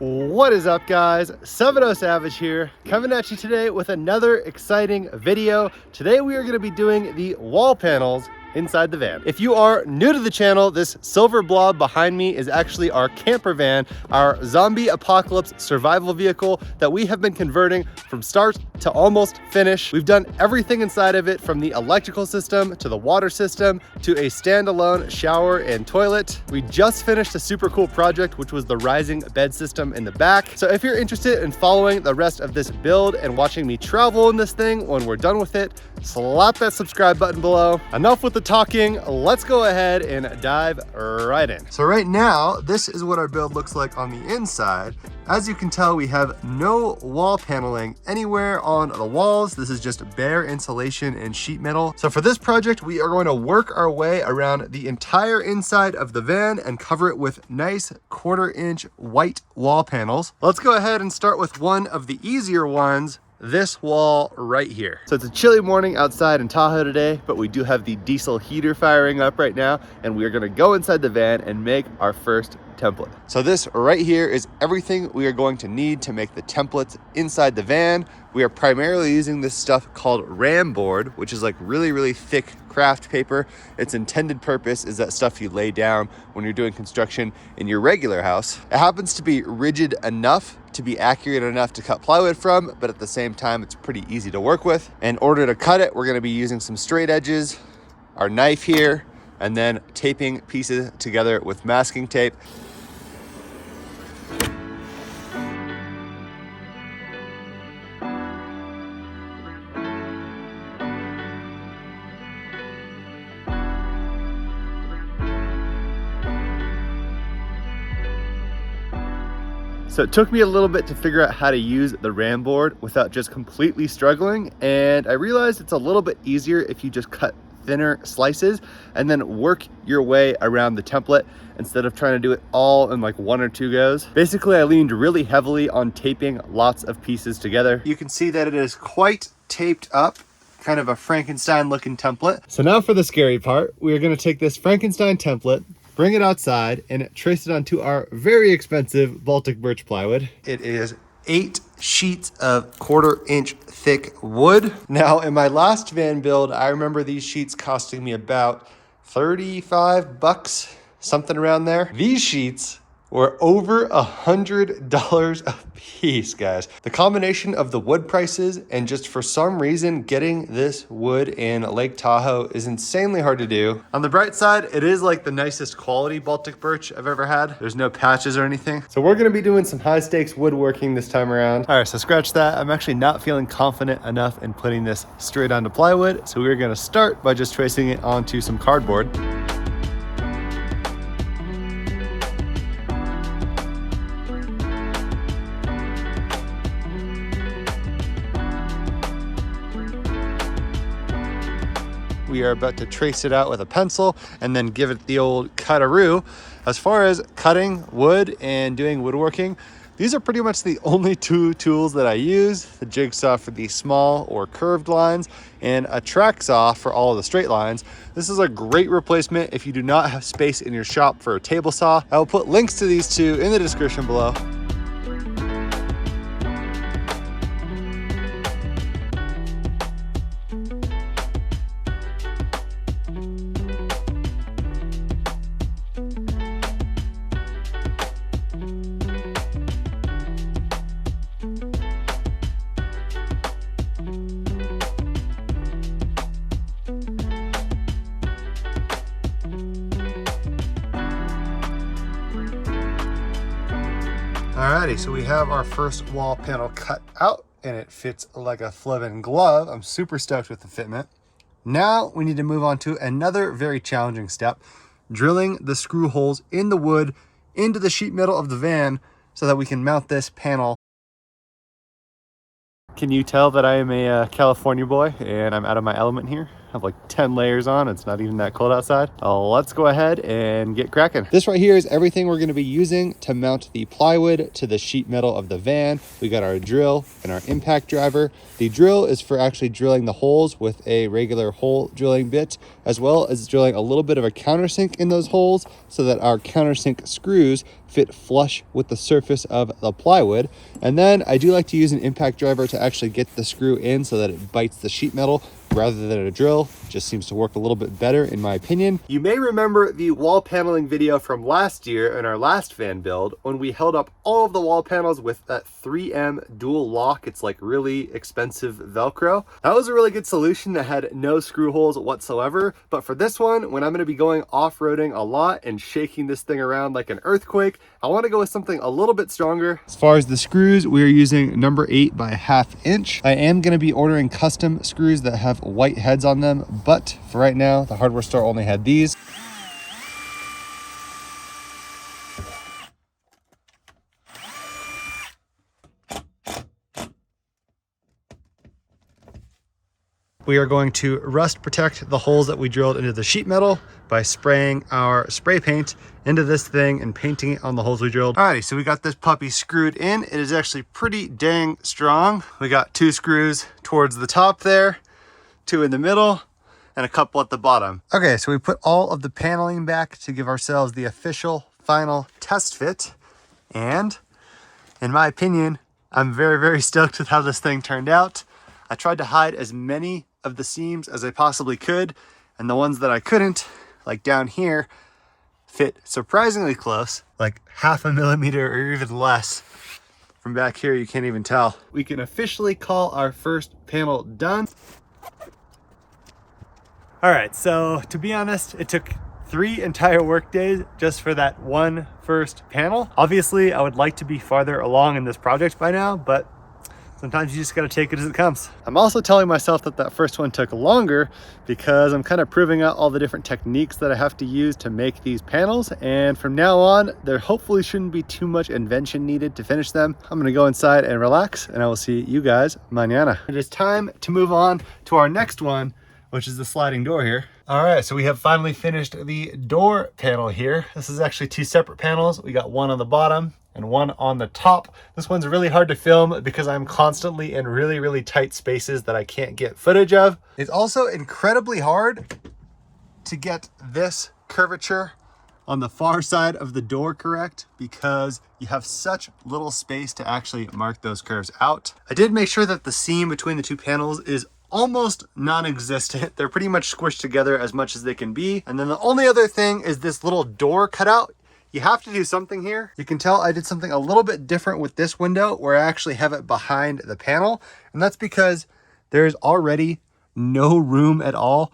What is up, guys? 70 Savage here, coming at you today with another exciting video. Today we are going to be doing the wall panels inside the van. If you are new to the channel, this silver blob behind me is actually our camper van, our zombie apocalypse survival vehicle that we have been converting from start to almost finish. We've done everything inside of it, from the electrical system to the water system to a standalone shower and toilet. We just finished a super cool project, which was the rising bed system in the back. So if you're interested in following the rest of this build and watching me travel in this thing when we're done with it, slap that subscribe button below. Enough with the talking, let's go ahead and dive right in. So right now, this is what our build looks like on the inside. As you can tell, we have no wall paneling anywhere on the walls. This is just bare insulation and sheet metal. So for this project, we are going to work our way around the entire inside of the van and cover it with nice 1/4-inch white wall panels. Let's go ahead and start with one of the easier ones, this wall right here. So it's a chilly morning outside in Tahoe today, but we do have the diesel heater firing up right now, and we are gonna go inside the van and make our first template. So this right here is everything we are going to need to make the templates inside the van. We are primarily using this stuff called ram board, which is like really thick craft paper. Its intended purpose is that stuff you lay down when you're doing construction in your regular house. It happens to be rigid enough to be accurate enough to cut plywood from, but at the same time, it's pretty easy to work with. In order to cut it, we're gonna be using some straight edges, our knife here, and then taping pieces together with masking tape. So it took me a little bit to figure out how to use the ram board without just completely struggling, and I realized it's a little bit easier if you just cut thinner slices and then work your way around the template instead of trying to do it all in like 1 or 2 goes. Basically, I leaned really heavily on taping lots of pieces together. You can see that it is quite taped up, kind of a Frankenstein looking template. So now for the scary part, we are going to take this Frankenstein template, bring it outside, and trace it onto our very expensive Baltic birch plywood. It is 8 sheets of 1/4-inch thick wood. Now, in my last van build, I remember these sheets costing me about 35 bucks, something around there. These sheets were over $100 a piece, guys. The combination of the wood prices and just for some reason getting this wood in Lake Tahoe is insanely hard to do. On the bright side, it is like the nicest quality Baltic birch I've ever had. There's no patches or anything. So we're gonna be doing some high stakes woodworking this time around. All right, so scratch that. I'm actually not feeling confident enough in putting this straight onto plywood. So we're gonna start by just tracing it onto some cardboard. We are about to trace it out with a pencil and then give it the old cutaroo. As far as cutting wood and doing woodworking, these are pretty much the only 2 tools that I use. The jigsaw for the small or curved lines and a track saw for all of the straight lines. This is a great replacement if you do not have space in your shop for a table saw. I will put links to these 2 in the description below. Alrighty, so we have our first wall panel cut out and it fits like a flippin' glove. I'm super stoked with the fitment. Now we need to move on to another very challenging step, drilling the screw holes in the wood into the sheet metal of the van so that we can mount this panel. Can you tell that I am a California boy and I'm out of my element here? have like 10 layers on. It's not even that cold outside. Let's go ahead and get cracking. This right here is everything we're gonna be using to mount the plywood to the sheet metal of the van. We got our drill and our impact driver. The drill is for actually drilling the holes with a regular hole drilling bit, as well as drilling a little bit of a countersink in those holes so that our countersink screws fit flush with the surface of the plywood. And then I do like to use an impact driver to actually get the screw in so that it bites the sheet metal rather than a drill. Just seems to work a little bit better in my opinion. You may remember the wall paneling video from last year in our last van build when we held up all of the wall panels with that 3M dual lock. It's like really expensive Velcro. That was a really good solution that had no screw holes whatsoever. But for this one, when I'm going to be going off-roading a lot and shaking this thing around like an earthquake, I want to go with something a little bit stronger. As far as the screws, we are using number 8 by 1/2 inch. I am going to be ordering custom screws that have white heads on them, but for right now, the hardware store only had these. We are going to rust protect the holes that we drilled into the sheet metal by spraying our spray paint into this thing and painting it on the holes we drilled. Alrighty, so we got this puppy screwed in. It is actually pretty dang strong. We got 2 screws towards the top there, 2 in the middle, and a couple at the bottom. Okay, so we put all of the paneling back to give ourselves the official final test fit. And in my opinion, I'm very, very stoked with how this thing turned out. I tried to hide as many of the seams as I possibly could, and the ones that I couldn't, like down here, fit surprisingly close, like 0.5 millimeter or even less. From back here, you can't even tell. We can officially call our first panel done. All right, so to be honest, it took 3 entire work days just for that one first panel. Obviously, I would like to be farther along in this project by now, but sometimes you just gotta take it as it comes. I'm also telling myself that that first one took longer because I'm kind of proving out all the different techniques that I have to use to make these panels. And from now on, there hopefully shouldn't be too much invention needed to finish them. I'm gonna go inside and relax, and I will see you guys mañana. It is time to move on to our next one, which is the sliding door here. All right, so we have finally finished the door panel here. This is actually 2 separate panels. We got one on the bottom and one on the top. This one's really hard to film because I'm constantly in really, really tight spaces that I can't get footage of. It's also incredibly hard to get this curvature on the far side of the door correct because you have such little space to actually mark those curves out. I did make sure that the seam between the 2 panels is almost non-existent. They're pretty much squished together as much as they can be. And then the only other thing is this little door cutout. You have to do something here. You can tell I did something a little bit different with this window where I actually have it behind the panel. And that's because there's already no room at all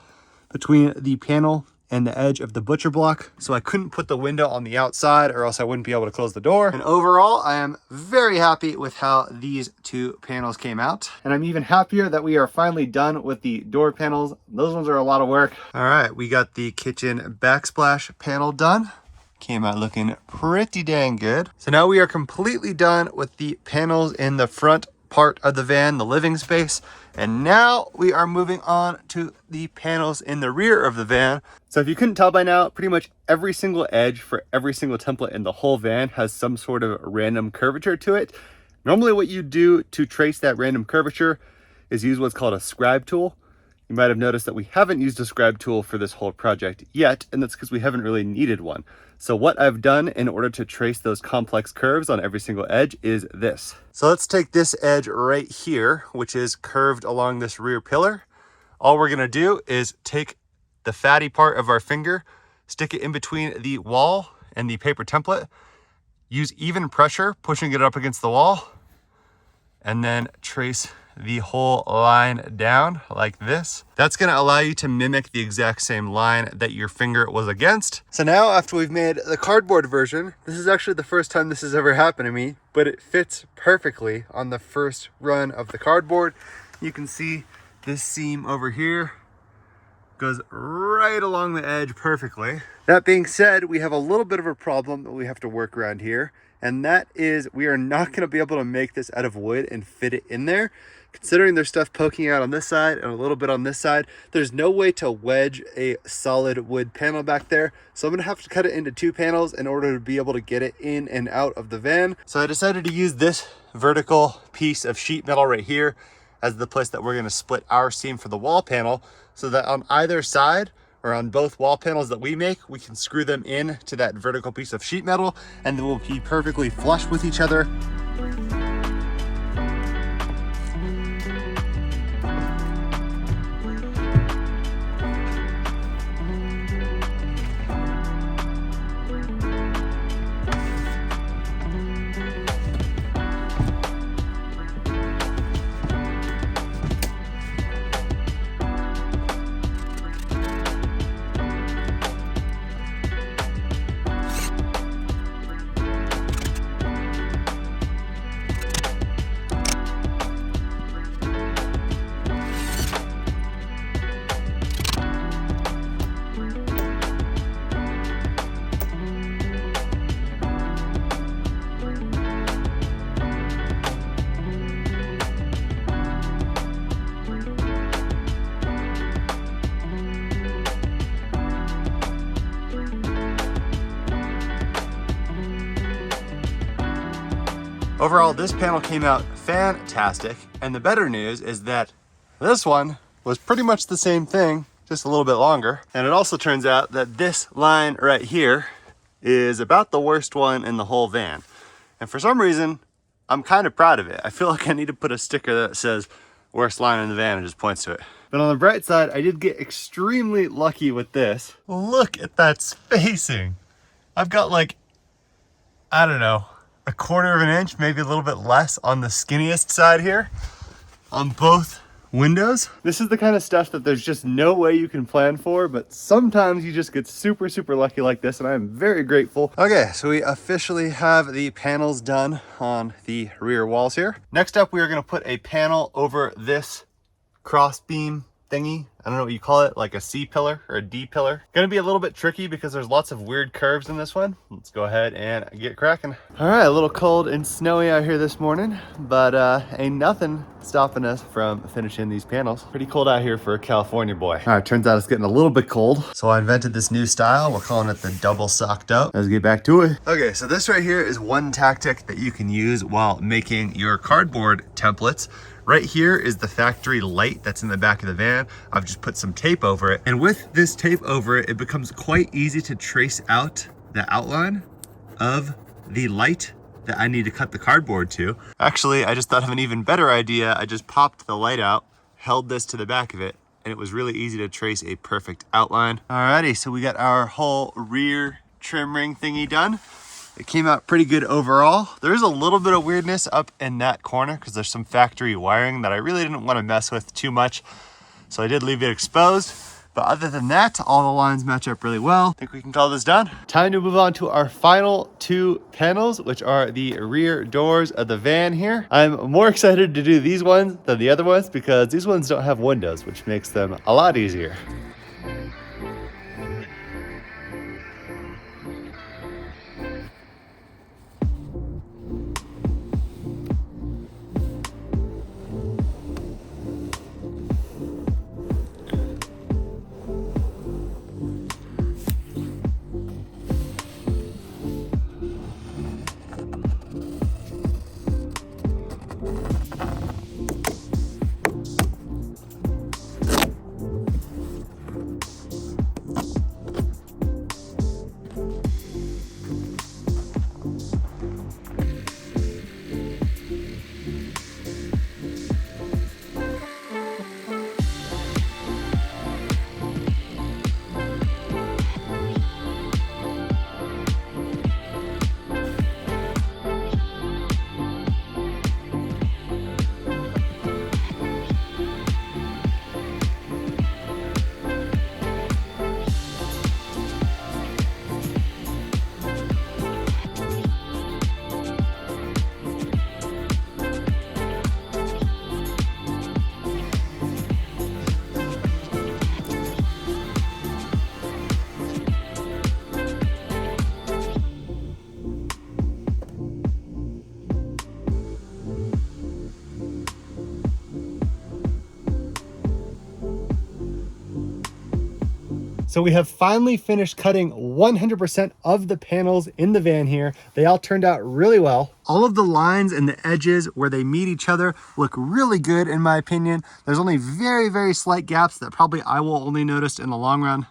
between the panel and the edge of the butcher block. So I couldn't put the window on the outside or else I wouldn't be able to close the door. And overall, I am very happy with how these 2 panels came out. And I'm even happier that we are finally done with the door panels. Those ones are a lot of work. All right, we got the kitchen backsplash panel done. Came out looking pretty dang good. So now we are completely done with the panels in the front part of the van, the living space. And now we are moving on to the panels in the rear of the van. So if you couldn't tell by now, pretty much every single edge for every single template in the whole van has some sort of random curvature to it. Normally what you do to trace that random curvature is use what's called a scribe tool. You might have noticed that we haven't used a scribe tool for this whole project yet, and that's because we haven't really needed one. So what I've done in order to trace those complex curves on every single edge is this. So let's take this edge right here, which is curved along this rear pillar. All we're gonna do is take the fatty part of our finger, stick it in between the wall and the paper template, use even pressure, pushing it up against the wall, and then trace the whole line down like this. That's gonna allow you to mimic the exact same line that your finger was against. So now after we've made the cardboard version, this is actually the first time this has ever happened to me, but it fits perfectly on the first run of the cardboard. You can see this seam over here goes right along the edge perfectly. That being said, we have a little bit of a problem that we have to work around here, and that is we are not gonna be able to make this out of wood and fit it in there. considering there's stuff poking out on this side and a little bit on this side, there's no way to wedge a solid wood panel back there. So I'm gonna have to cut it into 2 panels in order to be able to get it in and out of the van. So I decided to use this vertical piece of sheet metal right here as the place that we're gonna split our seam for the wall panel, so that on either side or on both wall panels that we make, we can screw them in to that vertical piece of sheet metal and they will be perfectly flush with each other. Overall, this panel came out fantastic, and the better news is that this one was pretty much the same thing, just a little bit longer. And it also turns out that this line right here is about the worst one in the whole van. And for some reason, I'm kind of proud of it. I feel like I need to put a sticker that says worst line in the van and just points to it. But on the bright side, I did get extremely lucky with this. Look at that spacing. I've got like, I don't know, 1/4 of an inch, maybe a little bit less on the skinniest side here on both windows. This is the kind of stuff that there's just no way you can plan for, but sometimes you just get super, super lucky like this, and I am very grateful. Okay, so we officially have the panels done on the rear walls here. Next up, we are gonna put a panel over this cross beam thingy. I don't know what you call it, like a C pillar or a D pillar. Gonna be a little bit tricky because there's lots of weird curves in this one. Let's go ahead and get cracking. All right, a little cold and snowy out here this morning, but ain't nothing stopping us from finishing these panels. Pretty cold out here for a California boy. All right, turns out it's getting a little bit cold. So I invented this new style. We're calling it the double socked up. Let's get back to it. Okay, so this right here is one tactic that you can use while making your cardboard templates. Right here is the factory light that's in the back of the van. I've just put some tape over it. And with this tape over it, it becomes quite easy to trace out the outline of the light that I need to cut the cardboard to. Actually, I just thought of an even better idea. I just popped the light out, held this to the back of it, and it was really easy to trace a perfect outline. Alrighty, so we got our whole rear trim ring thingy done. It came out pretty good overall. There is a little bit of weirdness up in that corner because there's some factory wiring that I really didn't want to mess with too much. So I did leave it exposed. But other than that, all the lines match up really well. I think we can call this done. Time to move on to our final 2 panels, which are the rear doors of the van here. I'm more excited to do these ones than the other ones because these ones don't have windows, which makes them a lot easier. So we have finally finished cutting 100% of the panels in the van here. They all turned out really well. All of the lines and the edges where they meet each other look really good in my opinion. There's only very, very slight gaps that probably I will only notice in the long run.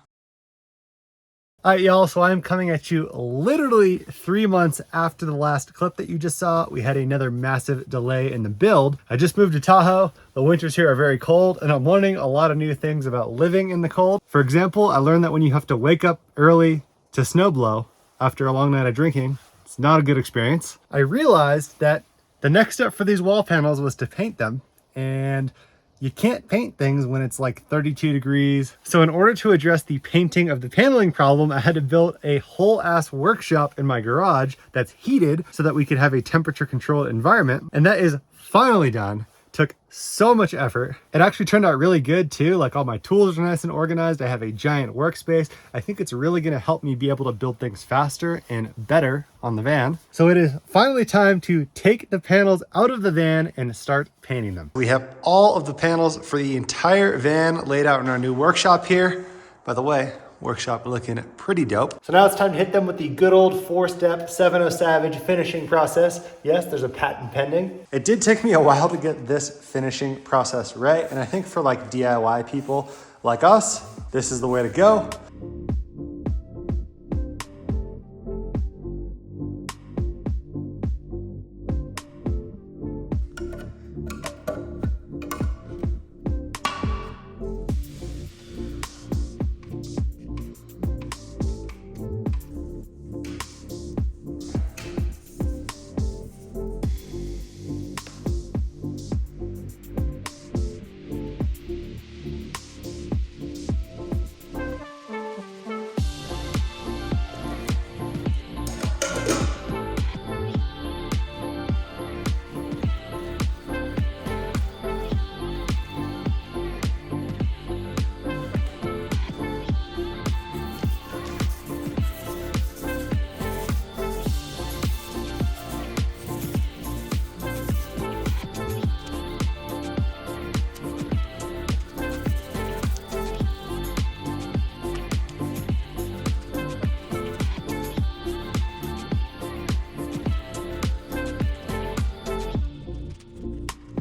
All right, y'all, so I'm coming at you literally 3 months after the last clip that you just saw. We had another massive delay in the build. I just moved to Tahoe. The winters here are very cold, and I'm learning a lot of new things about living in the cold. For example, I learned that when you have to wake up early to snowblow after a long night of drinking, it's not a good experience. I realized that the next step for these wall panels was to paint them, and you can't paint things when it's like 32 degrees. So in order to address the painting of the paneling problem, I had to build a whole ass workshop in my garage that's heated so that we could have a temperature controlled environment. And that is finally done. Took so much effort. It actually turned out really good too. Like all my tools are nice and organized. I have a giant workspace. I think it's really gonna help me be able to build things faster and better on the van. So it is finally time to take the panels out of the van and start painting them. We have all of the panels for the entire van laid out in our new workshop here. By the way, workshop looking pretty dope. So now it's time to hit them with the good old 4-step 7.0 Savage finishing process. Yes, there's a patent pending. It did take me a while to get this finishing process right. And I think for like DIY people like us, this is the way to go.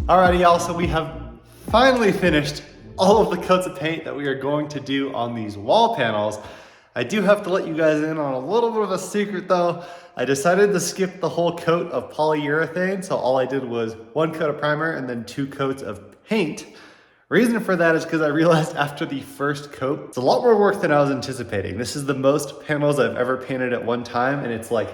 Alrighty, y'all, so we have finally finished all of the coats of paint that we are going to do on these wall panels. I do have to let you guys in on a little bit of a secret though. I decided to skip the whole coat of polyurethane, so all I did was 1 coat of primer and then 2 coats of paint. Reason for that is because I realized after the first coat, it's a lot more work than I was anticipating. This is the most panels I've ever painted at one time, and it's like,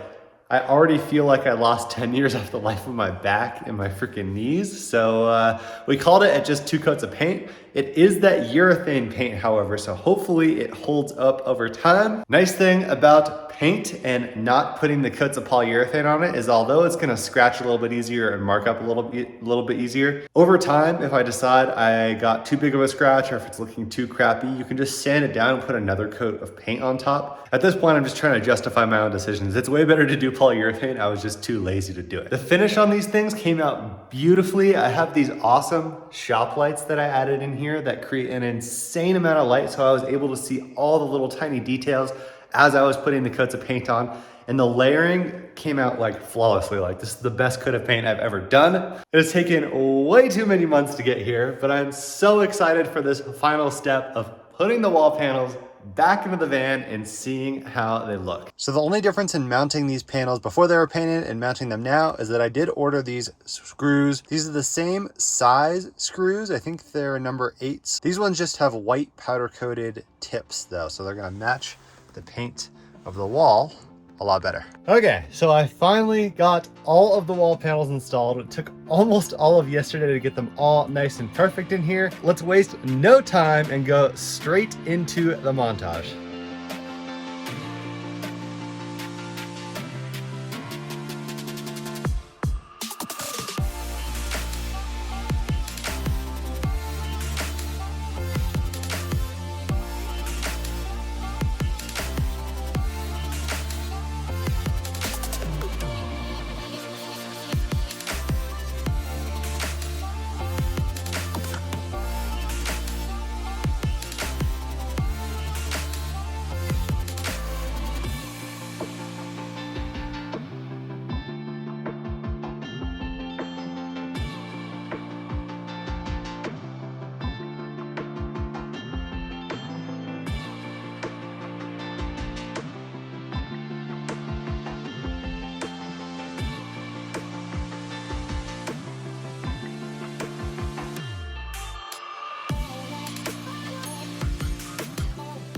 I already feel like I lost 10 years off the life of my back and my freaking knees. So we called it at just 2 coats of paint. It is that urethane paint, however, so hopefully it holds up over time. Nice thing about paint and not putting the coats of polyurethane on it is although it's gonna scratch a little bit easier and mark up a little bit easier, over time, if I decide I got too big of a scratch or if it's looking too crappy, you can just sand it down and put another coat of paint on top. At this point, I'm just trying to justify my own decisions. It's way better to do polyurethane. I was just too lazy to do it. The finish on these things came out beautifully. I have these awesome shop lights that I added in here that create an insane amount of light, so I was able to see all the little tiny details as I was putting the coats of paint on, and the layering came out like flawlessly. Like, this is the best coat of paint I've ever done. It has taken way too many months to get here, but I'm so excited for this final step of putting the wall panels back into the van and seeing how they look. So the only difference in mounting these panels before they were painted and mounting them now is that I did order these screws. These are the same size screws. I think they're number 8s. These ones just have white powder coated tips though, so they're gonna match the paint of the wall a lot better. Okay, so I finally got all of the wall panels installed. It took almost all of yesterday to get them all nice and perfect in here. Let's waste no time and go straight into the montage.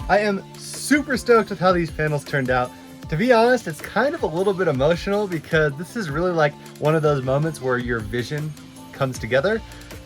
I am super stoked with how these panels turned out. To be honest, it's kind of a little bit emotional because this is really like one of those moments where your vision comes together.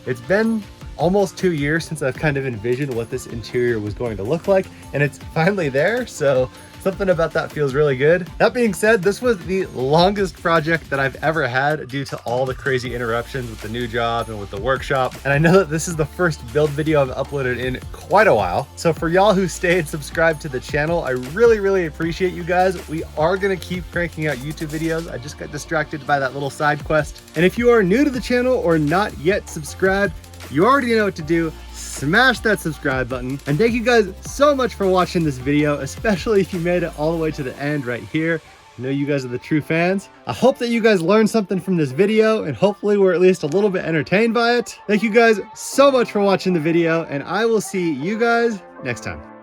It's been almost 2 years since I've kind of envisioned what this interior was going to look like, and it's finally there, so something about that feels really good. That being said, this was the longest project that I've ever had due to all the crazy interruptions with the new job and with the workshop. And I know that this is the first build video I've uploaded in quite a while. So for y'all who stayed subscribed to the channel, I really appreciate you guys. We are gonna keep cranking out YouTube videos. I just got distracted by that little side quest. And if you are new to the channel or not yet subscribed, you already know what to do. Smash that subscribe button. And thank you guys so much for watching this video, especially if you made it all the way to the end right here. I know you guys are the true fans. I hope that you guys learned something from this video and hopefully we're at least a little bit entertained by it. Thank you guys so much for watching the video and I will see you guys next time.